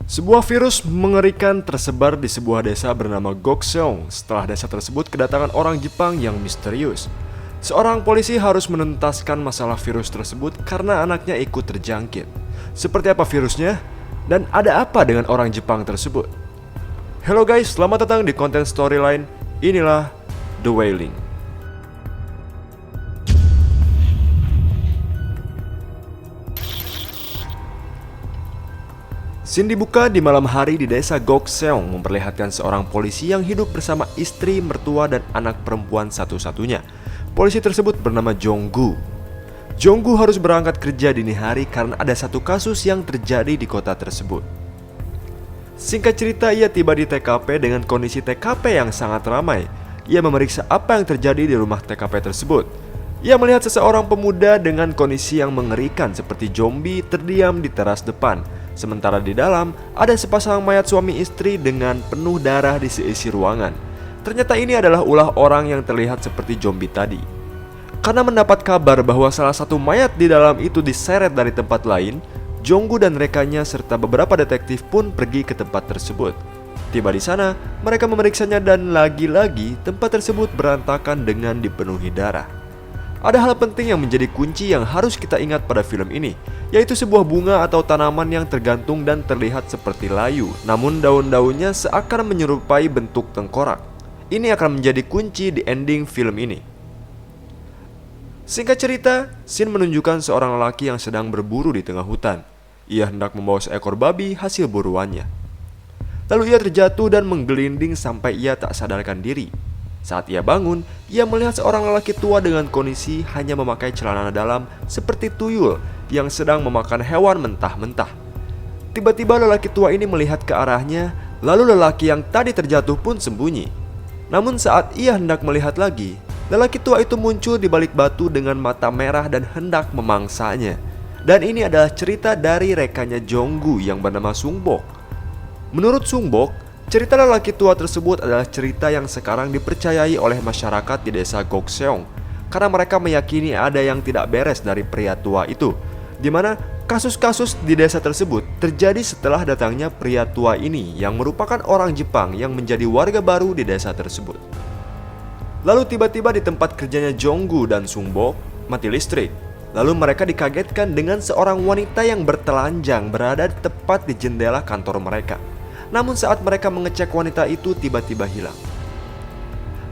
Sebuah virus mengerikan tersebar di sebuah desa bernama Gokseong setelah desa tersebut kedatangan orang Jepang yang misterius. Seorang polisi harus menuntaskan masalah virus tersebut karena anaknya ikut terjangkit. Seperti apa virusnya? Dan ada apa dengan orang Jepang tersebut? Hello guys, selamat datang di konten storyline. Inilah The Wailing. Scene dibuka di malam hari di desa Gokseong memperlihatkan seorang polisi yang hidup bersama istri, mertua, dan anak perempuan satu-satunya. Polisi tersebut bernama Jonggu. Jonggu harus berangkat kerja dini hari karena ada satu kasus yang terjadi di kota tersebut. Singkat cerita, ia tiba di TKP dengan kondisi TKP yang sangat ramai. Ia memeriksa apa yang terjadi di rumah TKP tersebut. Ia melihat seseorang pemuda dengan kondisi yang mengerikan seperti zombie terdiam di teras depan. Sementara di dalam ada sepasang mayat suami istri dengan penuh darah di seisi ruangan. Ternyata ini adalah ulah orang yang terlihat seperti zombie tadi. Karena mendapat kabar bahwa salah satu mayat di dalam itu diseret dari tempat lain, Jonggu dan rekannya serta beberapa detektif pun pergi ke tempat tersebut. Tiba di sana, mereka memeriksanya dan lagi-lagi tempat tersebut berantakan dengan dipenuhi darah. Ada hal penting yang menjadi kunci yang harus kita ingat pada film ini, yaitu sebuah bunga atau tanaman yang tergantung dan terlihat seperti layu, namun daun-daunnya seakan menyerupai bentuk tengkorak. Ini akan menjadi kunci di ending film ini. Singkat cerita, scene menunjukkan seorang lelaki yang sedang berburu di tengah hutan. Ia hendak membawa seekor babi hasil buruannya. Lalu ia terjatuh dan menggelinding sampai ia tak sadarkan diri. Saat ia bangun, ia melihat seorang lelaki tua dengan kondisi hanya memakai celana dalam seperti tuyul yang sedang memakan hewan mentah-mentah. Tiba-tiba lelaki tua ini melihat ke arahnya, lalu lelaki yang tadi terjatuh pun sembunyi. Namun saat ia hendak melihat lagi, lelaki tua itu muncul di balik batu dengan mata merah dan hendak memangsanya. Dan ini adalah cerita dari rekannya Jonggu yang bernama Sungbok. Menurut Sungbok, cerita lelaki tua tersebut adalah cerita yang sekarang dipercayai oleh masyarakat di desa Gokseong karena mereka meyakini ada yang tidak beres dari pria tua itu, di mana kasus-kasus di desa tersebut terjadi setelah datangnya pria tua ini yang merupakan orang Jepang yang menjadi warga baru di desa tersebut. Lalu tiba-tiba di tempat kerjanya Jonggu dan Sungbok mati listrik. Lalu mereka dikagetkan dengan seorang wanita yang bertelanjang berada tepat di jendela kantor mereka. Namun saat mereka mengecek, wanita itu tiba-tiba hilang.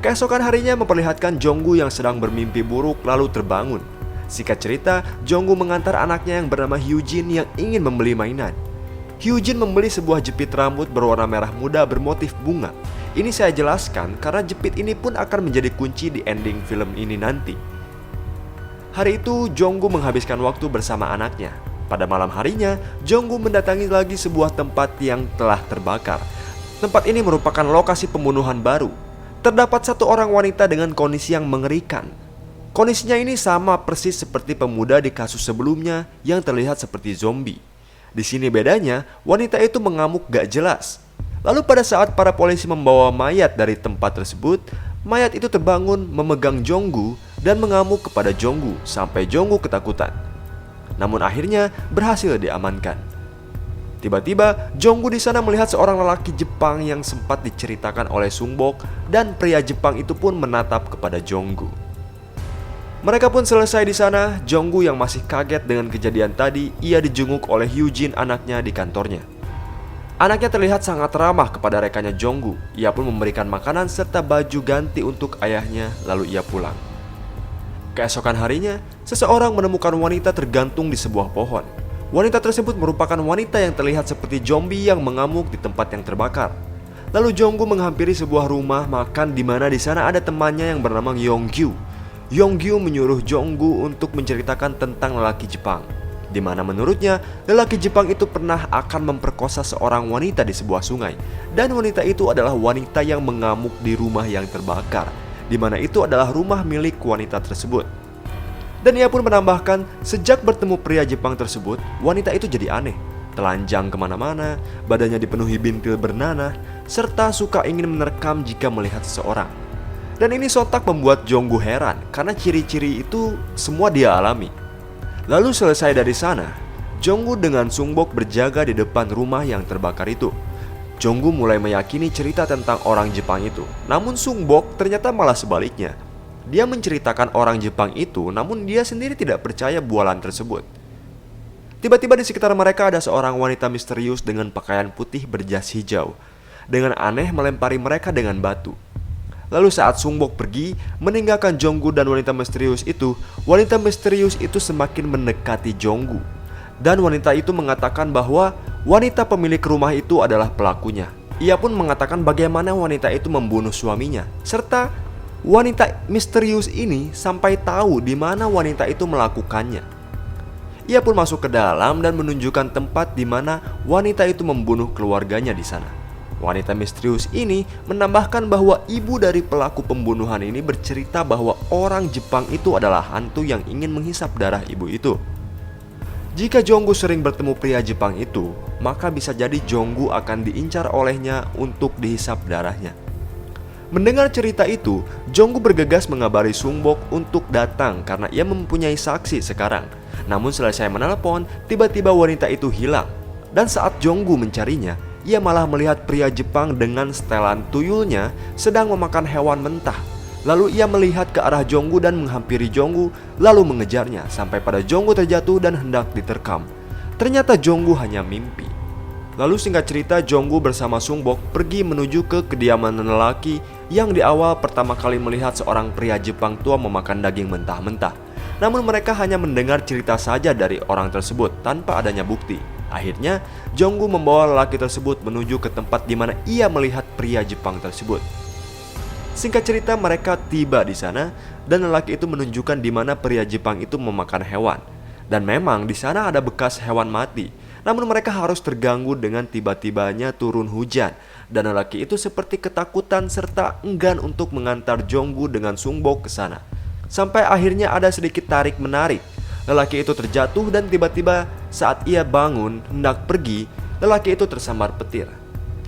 Keesokan harinya memperlihatkan Jonggu yang sedang bermimpi buruk lalu terbangun. Singkat cerita, Jonggu mengantar anaknya yang bernama Hyujin yang ingin membeli mainan. Hyujin membeli sebuah jepit rambut berwarna merah muda bermotif bunga. Ini saya jelaskan karena jepit ini pun akan menjadi kunci di ending film ini nanti. Hari itu, Jonggu menghabiskan waktu bersama anaknya. Pada malam harinya, Jonggu mendatangi lagi sebuah tempat yang telah terbakar. Tempat ini merupakan lokasi pembunuhan baru. Terdapat satu orang wanita dengan kondisi yang mengerikan. Kondisinya ini sama persis seperti pemuda di kasus sebelumnya yang terlihat seperti zombie. Di sini bedanya, wanita itu mengamuk gak jelas. Lalu pada saat para polisi membawa mayat dari tempat tersebut, mayat itu terbangun memegang Jonggu dan mengamuk kepada Jonggu sampai Jonggu ketakutan. Namun akhirnya berhasil diamankan. Tiba-tiba Jonggu di sana melihat seorang lelaki Jepang yang sempat diceritakan oleh Sungbok dan pria Jepang itu pun menatap kepada Jonggu. Mereka pun selesai di sana. Jonggu yang masih kaget dengan kejadian tadi, ia dijenguk oleh Hyujin anaknya di kantornya. Anaknya terlihat sangat ramah kepada rekannya Jonggu. Ia pun memberikan makanan serta baju ganti untuk ayahnya lalu ia pulang. Keesokan harinya, seseorang menemukan wanita tergantung di sebuah pohon. Wanita tersebut merupakan wanita yang terlihat seperti zombie yang mengamuk di tempat yang terbakar. Lalu Jonggu menghampiri sebuah rumah makan di mana di sana ada temannya yang bernama Yonggu. Yonggu menyuruh Jonggu untuk menceritakan tentang lelaki Jepang, di mana menurutnya lelaki Jepang itu pernah akan memperkosa seorang wanita di sebuah sungai. Dan wanita itu adalah wanita yang mengamuk di rumah yang terbakar, di mana itu adalah rumah milik wanita tersebut. Dan ia pun menambahkan, sejak bertemu pria Jepang tersebut, wanita itu jadi aneh, telanjang kemana-mana, badannya dipenuhi bintil bernanah, serta suka ingin menerkam jika melihat seseorang. Dan ini sontak membuat Jonggu heran, karena ciri-ciri itu semua dia alami. Lalu selesai dari sana, Jonggu dengan Sungbok berjaga di depan rumah yang terbakar itu. Jonggu mulai meyakini cerita tentang orang Jepang itu. Namun Sungbok ternyata malah sebaliknya. Dia menceritakan orang Jepang itu, namun dia sendiri tidak percaya bualan tersebut. Tiba-tiba di sekitar mereka ada seorang wanita misterius dengan pakaian putih berjas hijau. Dengan aneh melempari mereka dengan batu. Lalu saat Sungbok pergi, meninggalkan Jonggu dan wanita misterius itu semakin mendekati Jonggu. Dan wanita itu mengatakan bahwa wanita pemilik rumah itu adalah pelakunya. Ia pun mengatakan bagaimana wanita itu membunuh suaminya, serta wanita misterius ini sampai tahu di mana wanita itu melakukannya. Ia pun masuk ke dalam dan menunjukkan tempat di mana wanita itu membunuh keluarganya di sana. Wanita misterius ini menambahkan bahwa ibu dari pelaku pembunuhan ini bercerita bahwa orang Jepang itu adalah hantu yang ingin menghisap darah ibu itu. Jika Jonggu sering bertemu pria Jepang itu, maka bisa jadi Jonggu akan diincar olehnya untuk dihisap darahnya. Mendengar cerita itu, Jonggu bergegas mengabari Sungbok untuk datang karena ia mempunyai saksi sekarang. Namun selesai menelpon, tiba-tiba wanita itu hilang. Dan saat Jonggu mencarinya, ia malah melihat pria Jepang dengan setelan tuyulnya sedang memakan hewan mentah. Lalu ia melihat ke arah Jonggu dan menghampiri Jonggu, lalu mengejarnya sampai pada Jonggu terjatuh dan hendak diterkam. Ternyata Jonggu hanya mimpi. Lalu singkat cerita, Jonggu bersama Sungbok pergi menuju ke kediaman lelaki yang di awal pertama kali melihat seorang pria Jepang tua memakan daging mentah-mentah. Namun mereka hanya mendengar cerita saja dari orang tersebut tanpa adanya bukti. Akhirnya, Jonggu membawa lelaki tersebut menuju ke tempat di mana ia melihat pria Jepang tersebut. Singkat cerita, mereka tiba di sana dan lelaki itu menunjukkan di mana pria Jepang itu memakan hewan. Dan memang di sana ada bekas hewan mati. Namun mereka harus terganggu dengan tiba-tibanya turun hujan. Dan lelaki itu seperti ketakutan serta enggan untuk mengantar Jonggu dengan Sungbok ke sana. Sampai akhirnya ada sedikit tarik-menarik. Lelaki itu terjatuh dan tiba-tiba saat ia bangun hendak pergi, lelaki itu tersambar petir.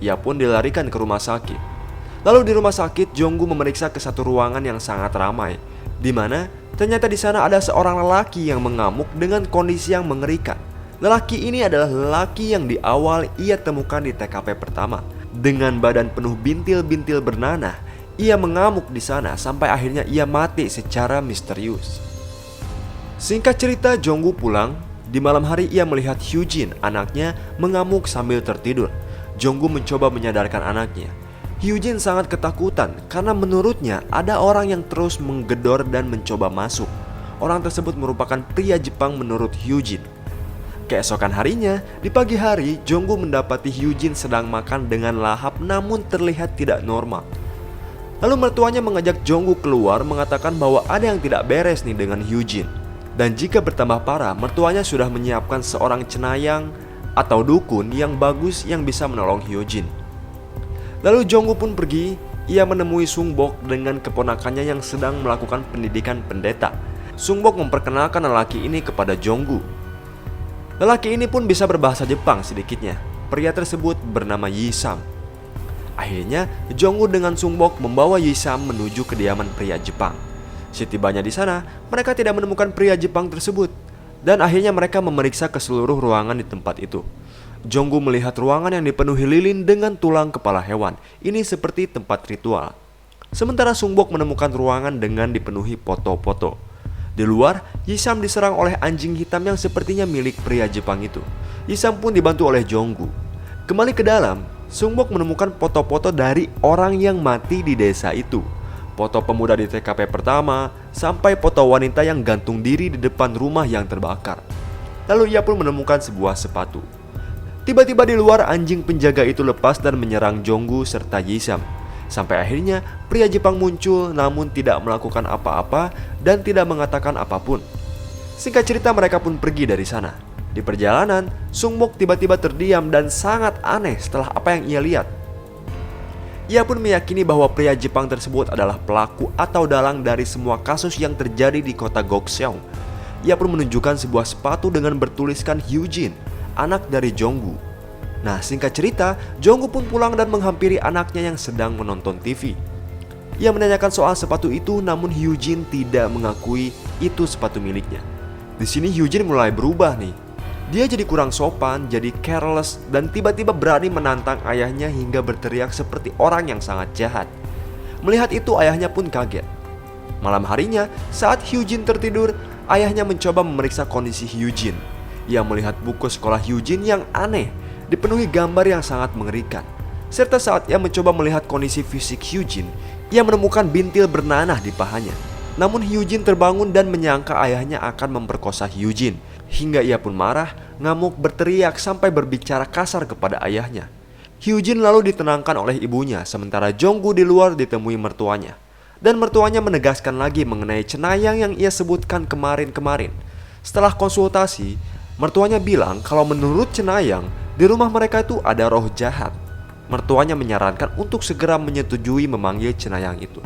Ia pun dilarikan ke rumah sakit. Lalu di rumah sakit, Jonggu memeriksa ke satu ruangan yang sangat ramai, di mana ternyata di sana ada seorang lelaki yang mengamuk dengan kondisi yang mengerikan. Lelaki ini adalah lelaki yang di awal ia temukan di TKP pertama. Dengan badan penuh bintil-bintil bernanah, ia mengamuk di sana sampai akhirnya ia mati secara misterius. Singkat cerita, Jonggu pulang. Di malam hari ia melihat Hyujin, anaknya, mengamuk sambil tertidur. Jonggu mencoba menyadarkan anaknya. Hyujin sangat ketakutan karena menurutnya ada orang yang terus menggedor dan mencoba masuk. Orang tersebut merupakan pria Jepang menurut Hyujin. Keesokan harinya, di pagi hari, Jonggu mendapati Hyujin sedang makan dengan lahap namun terlihat tidak normal. Lalu mertuanya mengajak Jonggu keluar mengatakan bahwa ada yang tidak beres nih dengan Hyujin. Dan jika bertambah parah, mertuanya sudah menyiapkan seorang cenayang atau dukun yang bagus yang bisa menolong Hyujin. Lalu Jonggu pun pergi. Ia menemui Sungbok dengan keponakannya yang sedang melakukan pendidikan pendeta. Sungbok memperkenalkan lelaki ini kepada Jonggu. Lelaki ini pun bisa berbahasa Jepang sedikitnya. Pria tersebut bernama Yisam. Akhirnya Jonggu dengan Sungbok membawa Yisam menuju kediaman pria Jepang. Setibanya di sana, mereka tidak menemukan pria Jepang tersebut. Dan akhirnya mereka memeriksa ke seluruh ruangan di tempat itu. Jonggu melihat ruangan yang dipenuhi lilin dengan tulang kepala hewan. Ini seperti tempat ritual. Sementara Sungbok menemukan ruangan dengan dipenuhi foto-foto. Di luar, Yisam diserang oleh anjing hitam yang sepertinya milik pria Jepang itu. Yisam pun dibantu oleh Jonggu. Kembali ke dalam, Sungbok menemukan foto-foto dari orang yang mati di desa itu. Foto pemuda di TKP pertama, sampai foto wanita yang gantung diri di depan rumah yang terbakar. Lalu ia pun menemukan sebuah sepatu. Tiba-tiba di luar, anjing penjaga itu lepas dan menyerang Jonggu serta Yisam. Sampai akhirnya pria Jepang muncul namun tidak melakukan apa-apa dan tidak mengatakan apapun. Singkat cerita, mereka pun pergi dari sana. Di perjalanan, Sungbok tiba-tiba terdiam dan sangat aneh setelah apa yang ia lihat. Ia pun meyakini bahwa pria Jepang tersebut adalah pelaku atau dalang dari semua kasus yang terjadi di kota Gokseong. Ia pun menunjukkan sebuah sepatu dengan bertuliskan Hyujin, anak dari Jonggu. Nah, singkat cerita, Jonggu pun pulang dan menghampiri anaknya yang sedang menonton TV. Ia menanyakan soal sepatu itu, namun Hyujin tidak mengakui itu sepatu miliknya. Di sini Hyujin mulai berubah nih. Dia jadi kurang sopan, jadi careless, dan tiba-tiba berani menantang ayahnya hingga berteriak seperti orang yang sangat jahat. Melihat itu ayahnya pun kaget. Malam harinya, saat Hyujin tertidur, ayahnya mencoba memeriksa kondisi Hyujin. Ia melihat buku sekolah Hyujin yang aneh, dipenuhi gambar yang sangat mengerikan. Serta saat ia mencoba melihat kondisi fisik Hyujin, ia menemukan bintil bernanah di pahanya. Namun Hyujin terbangun dan menyangka ayahnya akan memperkosa Hyujin. Hingga ia pun marah, ngamuk, berteriak sampai berbicara kasar kepada ayahnya. Hyujin lalu ditenangkan oleh ibunya, sementara Jonggu di luar ditemui mertuanya. Dan mertuanya menegaskan lagi mengenai cenayang yang ia sebutkan kemarin-kemarin. Setelah konsultasi, mertuanya bilang kalau menurut cenayang, di rumah mereka itu ada roh jahat. Mertuanya menyarankan untuk segera menyetujui memanggil cenayang itu.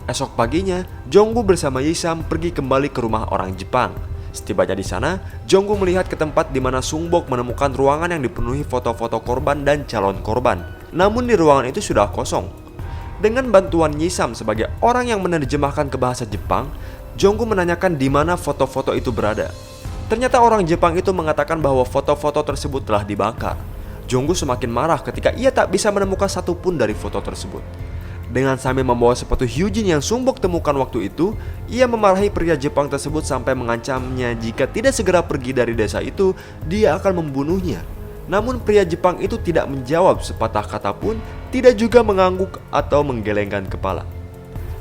Esok paginya, Jonggu bersama Yisam pergi kembali ke rumah orang Jepang. Setibanya di sana, Jonggu melihat ke tempat di mana Sungbok menemukan ruangan yang dipenuhi foto-foto korban dan calon korban. Namun di ruangan itu sudah kosong. Dengan bantuan Yisam sebagai orang yang menerjemahkan ke bahasa Jepang, Jonggu menanyakan di mana foto-foto itu berada. Ternyata orang Jepang itu mengatakan bahwa foto-foto tersebut telah dibakar. Jonggu semakin marah ketika ia tak bisa menemukan satupun dari foto tersebut. Dengan sambil membawa sepatu Hyujin yang Sungbok temukan waktu itu, ia memarahi pria Jepang tersebut sampai mengancamnya jika tidak segera pergi dari desa itu, dia akan membunuhnya. Namun pria Jepang itu tidak menjawab sepatah kata pun, tidak juga mengangguk atau menggelengkan kepala.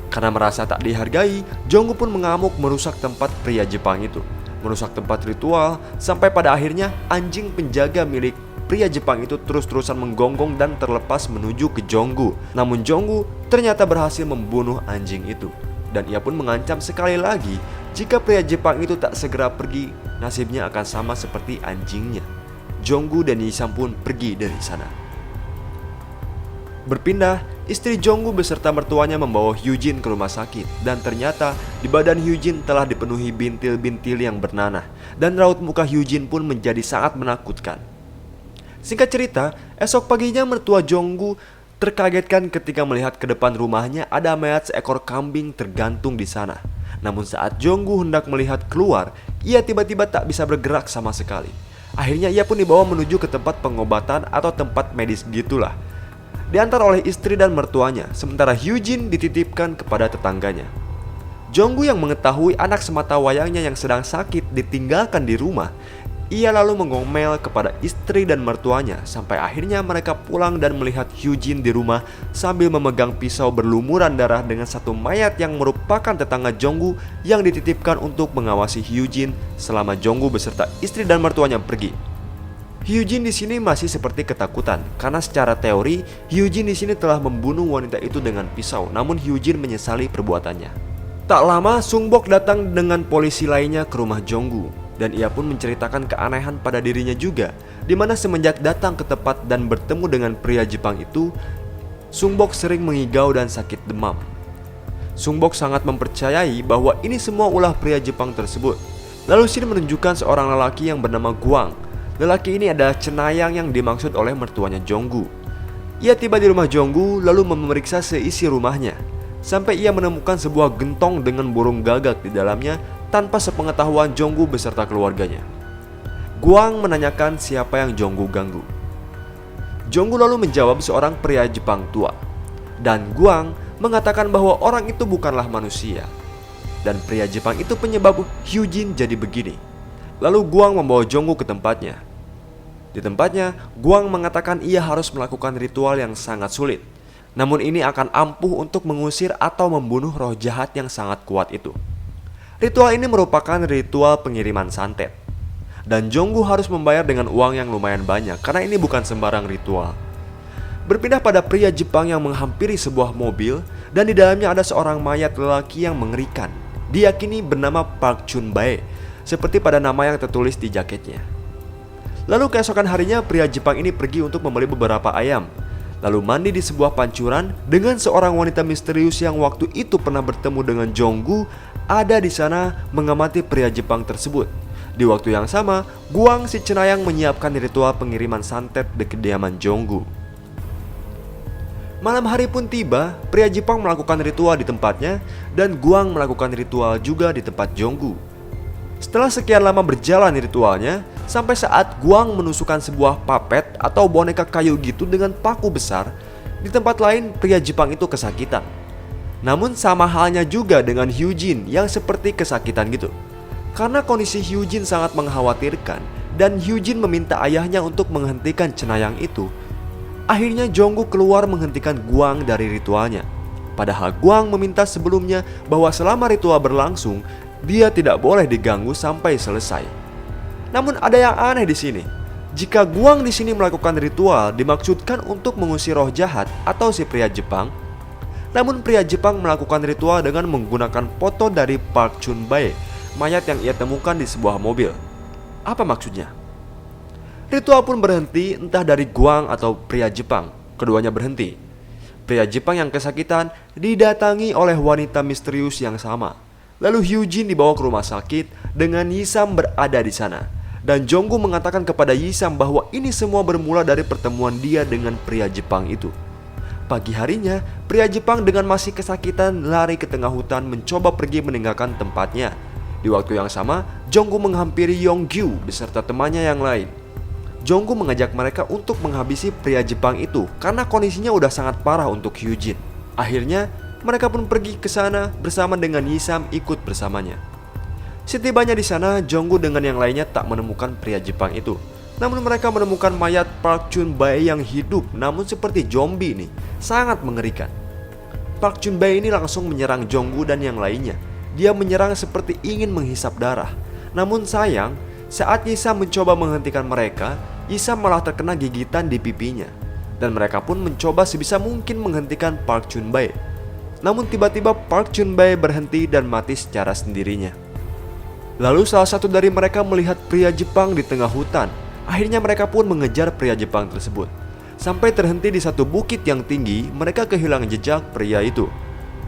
Karena merasa tak dihargai, Jonggu pun mengamuk merusak tempat pria Jepang itu. Merusak tempat ritual, sampai pada akhirnya anjing penjaga milik pria Jepang itu terus-terusan menggonggong dan terlepas menuju ke Jonggu. Namun Jonggu ternyata berhasil membunuh anjing itu. Dan ia pun mengancam sekali lagi, jika pria Jepang itu tak segera pergi, nasibnya akan sama seperti anjingnya. Jonggu dan Yisam pun pergi dari sana. Berpindah, istri Jonggu beserta mertuanya membawa Hyujin ke rumah sakit. Dan ternyata di badan Hyujin telah dipenuhi bintil-bintil yang bernanah. Dan raut muka Hyujin pun menjadi sangat menakutkan. Singkat cerita, esok paginya mertua Jonggu terkagetkan ketika melihat ke depan rumahnya ada mayat seekor kambing tergantung di sana. Namun saat Jonggu hendak melihat keluar, ia tiba-tiba tak bisa bergerak sama sekali. Akhirnya ia pun dibawa menuju ke tempat pengobatan atau tempat medis gitulah. Diantar oleh istri dan mertuanya, sementara Hyujin dititipkan kepada tetangganya. Jonggu yang mengetahui anak semata wayangnya yang sedang sakit ditinggalkan di rumah, ia lalu mengomel kepada istri dan mertuanya sampai akhirnya mereka pulang dan melihat Hyujin di rumah sambil memegang pisau berlumuran darah dengan satu mayat yang merupakan tetangga Jonggu yang dititipkan untuk mengawasi Hyujin selama Jonggu beserta istri dan mertuanya pergi. Hyujin di sini masih seperti ketakutan karena secara teori Hyujin di sini telah membunuh wanita itu dengan pisau, namun Hyujin menyesali perbuatannya. Tak lama Sungbok datang dengan polisi lainnya ke rumah Jonggu. Dan ia pun menceritakan keanehan pada dirinya juga, di mana semenjak datang ke tempat dan bertemu dengan pria Jepang itu, Sungbok sering mengigau dan sakit demam. Sungbok sangat mempercayai bahwa ini semua ulah pria Jepang tersebut. Lalu Shin menunjukkan seorang lelaki yang bernama Guang. Lelaki ini adalah cenayang yang dimaksud oleh mertuanya Jonggu. Ia tiba di rumah Jonggu lalu memeriksa seisi rumahnya, sampai ia menemukan sebuah gentong dengan burung gagak di dalamnya tanpa sepengetahuan Jonggu beserta keluarganya. Guang menanyakan siapa yang Jonggu ganggu. Jonggu lalu menjawab seorang pria Jepang tua. Dan Guang mengatakan bahwa orang itu bukanlah manusia. Dan pria Jepang itu penyebab Hyujin jadi begini. Lalu Guang membawa Jonggu ke tempatnya. Di tempatnya, Guang mengatakan ia harus melakukan ritual yang sangat sulit. Namun ini akan ampuh untuk mengusir atau membunuh roh jahat yang sangat kuat itu. Ritual ini merupakan ritual pengiriman santet. Dan Jonggu harus membayar dengan uang yang lumayan banyak karena ini bukan sembarang ritual. Berpindah pada pria Jepang yang menghampiri sebuah mobil dan di dalamnya ada seorang mayat lelaki yang mengerikan. Diyakini bernama Park Chun Bae, seperti pada nama yang tertulis di jaketnya. Lalu keesokan harinya pria Jepang ini pergi untuk membeli beberapa ayam. Lalu mandi di sebuah pancuran dengan seorang wanita misterius yang waktu itu pernah bertemu dengan Jonggu ada di sana mengamati pria Jepang tersebut. Di waktu yang sama, Guang si cenayang menyiapkan ritual pengiriman santet di kediaman Jonggu. Malam hari pun tiba, pria Jepang melakukan ritual di tempatnya dan Guang melakukan ritual juga di tempat Jonggu. Setelah sekian lama berjalan ritualnya, sampai saat Guang menusukkan sebuah papet atau boneka kayu gitu dengan paku besar, di tempat lain pria Jepang itu kesakitan. Namun sama halnya juga dengan Hyujin yang seperti kesakitan gitu. Karena kondisi Hyujin sangat mengkhawatirkan dan Hyujin meminta ayahnya untuk menghentikan cenayang itu, akhirnya Jonggu keluar menghentikan Guang dari ritualnya. Padahal Guang meminta sebelumnya bahwa selama ritual berlangsung, dia tidak boleh diganggu sampai selesai. Namun ada yang aneh di sini. Jika Guang di sini melakukan ritual dimaksudkan untuk mengusir roh jahat atau si pria Jepang, namun pria Jepang melakukan ritual dengan menggunakan foto dari Park Chun-bae, mayat yang ia temukan di sebuah mobil. Apa maksudnya? Ritual pun berhenti entah dari Guang atau pria Jepang. Keduanya berhenti. Pria Jepang yang kesakitan didatangi oleh wanita misterius yang sama. Lalu Hyujin dibawa ke rumah sakit dengan Yisam berada di sana. Dan Jonggu mengatakan kepada Yisam bahwa ini semua bermula dari pertemuan dia dengan pria Jepang itu. Pagi harinya, pria Jepang dengan masih kesakitan lari ke tengah hutan mencoba pergi meninggalkan tempatnya. Di waktu yang sama, Jonggu menghampiri Yonggu beserta temannya yang lain. Jonggu mengajak mereka untuk menghabisi pria Jepang itu karena kondisinya udah sangat parah untuk Hyujin. Akhirnya, mereka pun pergi ke sana bersama dengan Yisam ikut bersamanya. Setibanya di sana, Jonggu dengan yang lainnya tak menemukan pria Jepang itu. Namun mereka menemukan mayat Park Chun-bae yang hidup namun seperti zombie nih, sangat mengerikan. Park Chun-bae ini langsung menyerang Jonggu dan yang lainnya. Dia menyerang seperti ingin menghisap darah. Namun sayang, saat Yisam mencoba menghentikan mereka, Yisam malah terkena gigitan di pipinya. Dan mereka pun mencoba sebisa mungkin menghentikan Park Chun-bae. Namun tiba-tiba Park Chun-bae berhenti dan mati secara sendirinya. Lalu salah satu dari mereka melihat pria Jepang di tengah hutan. Akhirnya mereka pun mengejar pria Jepang tersebut. Sampai terhenti di satu bukit yang tinggi, mereka kehilangan jejak pria itu.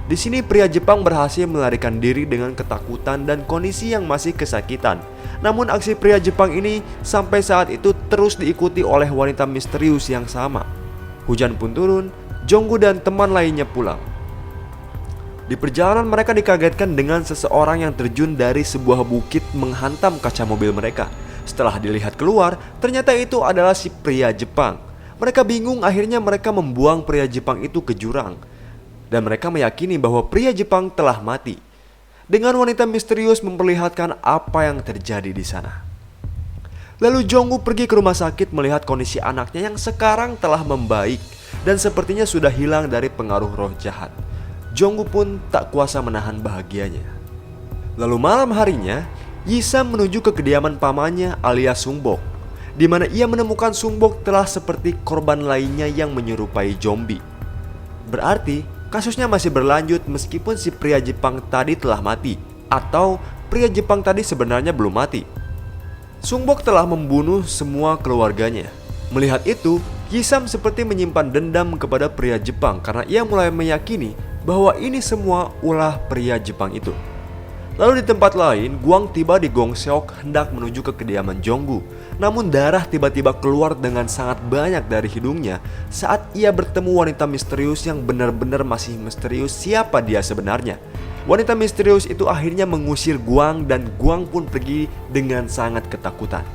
Di sini pria Jepang berhasil melarikan diri dengan ketakutan dan kondisi yang masih kesakitan. Namun aksi pria Jepang ini sampai saat itu terus diikuti oleh wanita misterius yang sama. Hujan pun turun, Jonggu dan teman lainnya pulang. Di perjalanan mereka dikagetkan dengan seseorang yang terjun dari sebuah bukit menghantam kaca mobil mereka. Setelah dilihat keluar, ternyata itu adalah si pria Jepang. Mereka bingung, akhirnya mereka membuang pria Jepang itu ke jurang. Dan mereka meyakini bahwa pria Jepang telah mati. Dengan wanita misterius memperlihatkan apa yang terjadi di sana. Lalu Jonggu pergi ke rumah sakit melihat kondisi anaknya yang sekarang telah membaik dan sepertinya sudah hilang dari pengaruh roh jahat. Jonggu pun tak kuasa menahan bahagianya. Lalu malam harinya, Yisam menuju ke kediaman pamannya alias Sungbok, di mana ia menemukan Sungbok telah seperti korban lainnya yang menyerupai zombie. Berarti kasusnya masih berlanjut meskipun si pria Jepang tadi telah mati, atau pria Jepang tadi sebenarnya belum mati. Sungbok telah membunuh semua keluarganya. Melihat itu, Yisam seperti menyimpan dendam kepada pria Jepang karena ia mulai meyakini bahwa ini semua ulah pria Jepang itu. Lalu di tempat lain, Guang tiba di Gongseok hendak menuju ke kediaman Jonggu. Namun darah tiba-tiba keluar dengan sangat banyak dari hidungnya saat ia bertemu wanita misterius yang benar-benar masih misterius siapa dia sebenarnya. Wanita misterius itu akhirnya mengusir Guang dan Guang pun pergi dengan sangat ketakutan.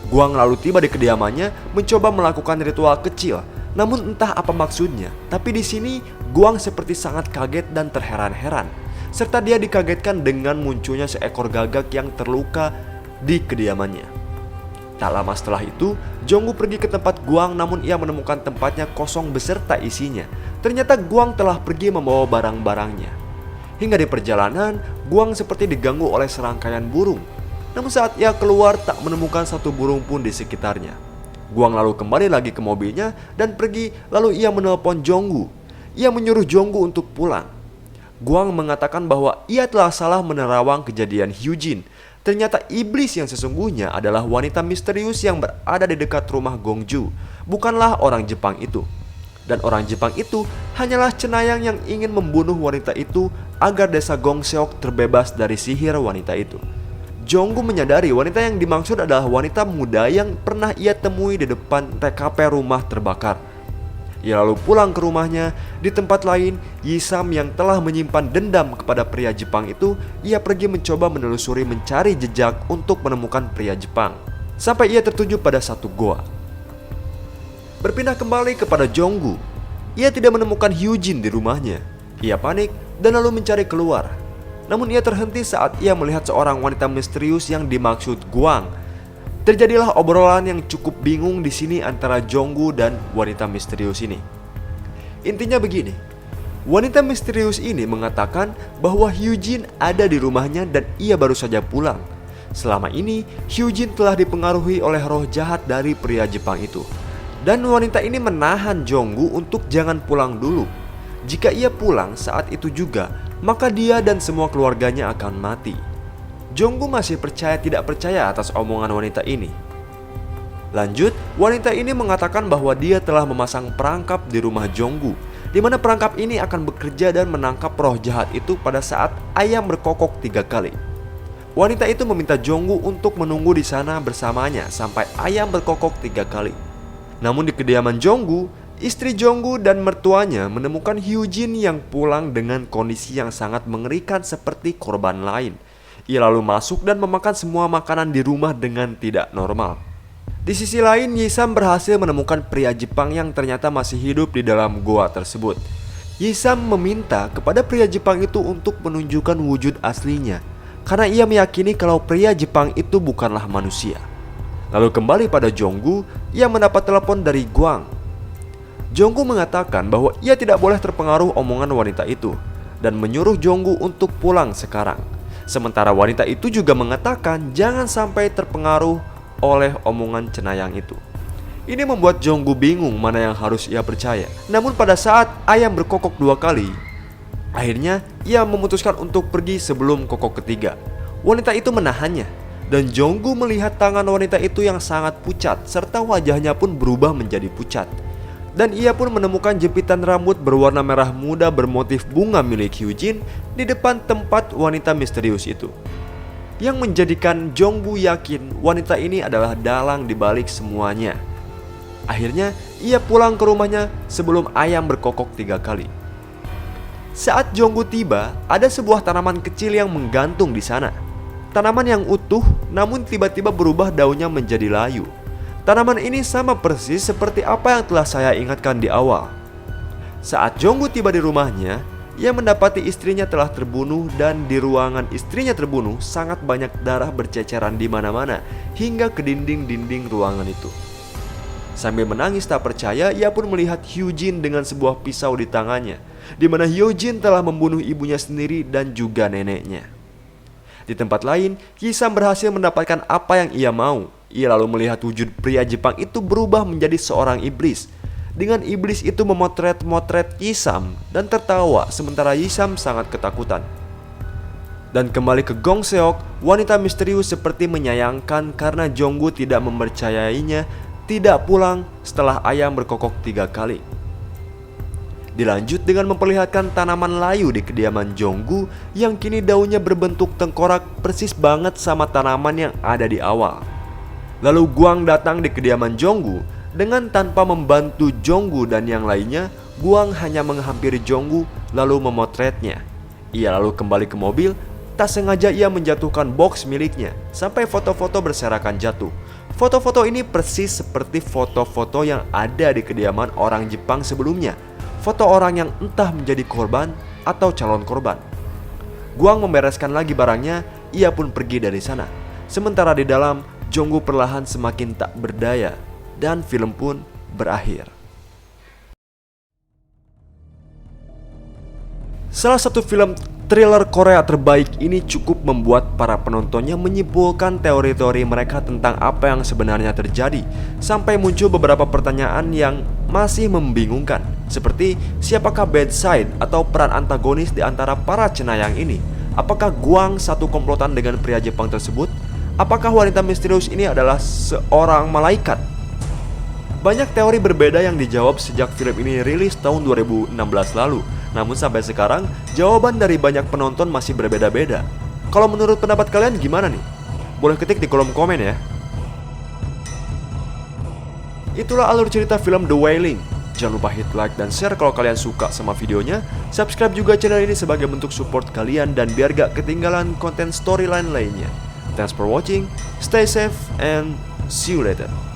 Guang lalu tiba di kediamannya mencoba melakukan ritual kecil. Namun entah apa maksudnya, tapi di sini Guang seperti sangat kaget dan terheran-heran. Serta dia dikagetkan dengan munculnya seekor gagak yang terluka di kediamannya. Tak lama setelah itu, Jonggu pergi ke tempat Guang namun ia menemukan tempatnya kosong beserta isinya. Ternyata Guang telah pergi membawa barang-barangnya. Hingga di perjalanan, Guang seperti diganggu oleh serangkaian burung. Namun saat ia keluar tak menemukan satu burung pun di sekitarnya. Guang lalu kembali lagi ke mobilnya dan pergi, lalu ia menelpon Jonggu. Ia menyuruh Jonggu untuk pulang. Guang mengatakan bahwa ia telah salah menerawang kejadian Hyujin. Ternyata iblis yang sesungguhnya adalah wanita misterius yang berada di dekat rumah Gongju, bukanlah orang Jepang itu. Dan orang Jepang itu hanyalah cenayang yang ingin membunuh wanita itu agar desa Gongseok terbebas dari sihir wanita itu. Jonggu menyadari wanita yang dimaksud adalah wanita muda yang pernah ia temui di depan TKP rumah terbakar. Ia lalu pulang ke rumahnya. Di tempat lain, Yisam yang telah menyimpan dendam kepada pria Jepang itu, ia pergi mencoba menelusuri mencari jejak untuk menemukan pria Jepang. Sampai ia tertuju pada satu goa. Berpindah kembali kepada Jonggu. Ia tidak menemukan Hyujin di rumahnya. Ia panik dan lalu mencari keluar. Namun ia terhenti saat ia melihat seorang wanita misterius yang dimaksud Guang. Terjadilah obrolan yang cukup bingung di sini antara Jonggu dan wanita misterius ini. Intinya begini, wanita misterius ini mengatakan bahwa Hyujin ada di rumahnya dan ia baru saja pulang. Selama ini, Hyujin telah dipengaruhi oleh roh jahat dari pria Jepang itu. Dan wanita ini menahan Jonggu untuk jangan pulang dulu. Jika ia pulang saat itu juga, maka dia dan semua keluarganya akan mati. Jonggu masih tidak percaya atas omongan wanita ini. Lanjut, wanita ini mengatakan bahwa dia telah memasang perangkap di rumah Jonggu, di mana perangkap ini akan bekerja dan menangkap roh jahat itu pada saat ayam berkokok 3 kali. Wanita itu meminta Jonggu untuk menunggu di sana bersamanya sampai ayam berkokok 3 kali. Namun di kediaman Jonggu, istri Jonggu dan mertuanya menemukan Hyujin yang pulang dengan kondisi yang sangat mengerikan seperti korban lain. Ia lalu masuk dan memakan semua makanan di rumah dengan tidak normal. Di sisi lain, Yisam berhasil menemukan pria Jepang yang ternyata masih hidup di dalam goa tersebut. Yisam meminta kepada pria Jepang itu untuk menunjukkan wujud aslinya, karena ia meyakini kalau pria Jepang itu bukanlah manusia. Lalu kembali pada Jonggu, ia mendapat telepon dari Guang. Jonggu mengatakan bahwa ia tidak boleh terpengaruh omongan wanita itu dan menyuruh Jonggu untuk pulang sekarang. Sementara wanita itu juga mengatakan jangan sampai terpengaruh oleh omongan cenayang itu. Ini membuat Jonggu bingung mana yang harus ia percaya. Namun pada saat ayam berkokok 2 kali, akhirnya ia memutuskan untuk pergi sebelum kokok ketiga. Wanita itu menahannya, dan Jonggu melihat tangan wanita itu yang sangat pucat, serta wajahnya pun berubah menjadi pucat. Dan ia pun menemukan jepitan rambut berwarna merah muda bermotif bunga milik Hyujin di depan tempat wanita misterius itu, yang menjadikan Jonggu yakin wanita ini adalah dalang di balik semuanya. Akhirnya ia pulang ke rumahnya sebelum ayam berkokok 3 kali. Saat Jonggu tiba, ada sebuah tanaman kecil yang menggantung di sana. Tanaman yang utuh namun tiba-tiba berubah daunnya menjadi layu. Tanaman ini sama persis seperti apa yang telah saya ingatkan di awal. Saat Jonggu tiba di rumahnya, ia mendapati istrinya telah terbunuh dan di ruangan istrinya terbunuh sangat banyak darah berceceran di mana-mana hingga ke dinding-dinding ruangan itu. Sambil menangis tak percaya, ia pun melihat Hyujin dengan sebuah pisau di tangannya, di mana Hyujin telah membunuh ibunya sendiri dan juga neneknya. Di tempat lain, Yisam berhasil mendapatkan apa yang ia mau. Ia lalu melihat wujud pria Jepang itu berubah menjadi seorang iblis. Dengan iblis itu memotret-motret Yisam dan tertawa sementara Yisam sangat ketakutan. Dan kembali ke Gong Seok, wanita misterius seperti menyayangkan karena Jonggu tidak mempercayainya tidak pulang setelah ayam berkokok 3 kali. Dilanjut dengan memperlihatkan tanaman layu di kediaman Jonggu yang kini daunnya berbentuk tengkorak persis banget sama tanaman yang ada di awal. Lalu Guang datang di kediaman Jonggu. Dengan tanpa membantu Jonggu dan yang lainnya, Guang hanya menghampiri Jonggu lalu memotretnya. Ia lalu kembali ke mobil. Tak sengaja ia menjatuhkan box miliknya sampai foto-foto berserakan jatuh. Foto-foto ini persis seperti foto-foto yang ada di kediaman orang Jepang sebelumnya. Foto orang yang entah menjadi korban atau calon korban. Guang membereskan lagi barangnya. Ia pun pergi dari sana. Sementara di dalam, Jonggu perlahan semakin tak berdaya dan film pun berakhir. Salah satu film thriller Korea terbaik ini cukup membuat para penontonnya menyimpulkan teori-teori mereka tentang apa yang sebenarnya terjadi, sampai muncul beberapa pertanyaan yang masih membingungkan, seperti siapakah bad side atau peran antagonis di antara para cenayang ini? Apakah Guang satu komplotan dengan pria Jepang tersebut? Apakah wanita misterius ini adalah seorang malaikat? Banyak teori berbeda yang dijawab sejak film ini rilis tahun 2016 lalu. Namun sampai sekarang, jawaban dari banyak penonton masih berbeda-beda. Kalau menurut pendapat kalian gimana nih? Boleh ketik di kolom komen ya. Itulah alur cerita film The Wailing. Jangan lupa hit like dan share kalau kalian suka sama videonya. Subscribe juga channel ini sebagai bentuk support kalian dan biar gak ketinggalan konten storyline lainnya. Thanks for watching, stay safe, and see you later.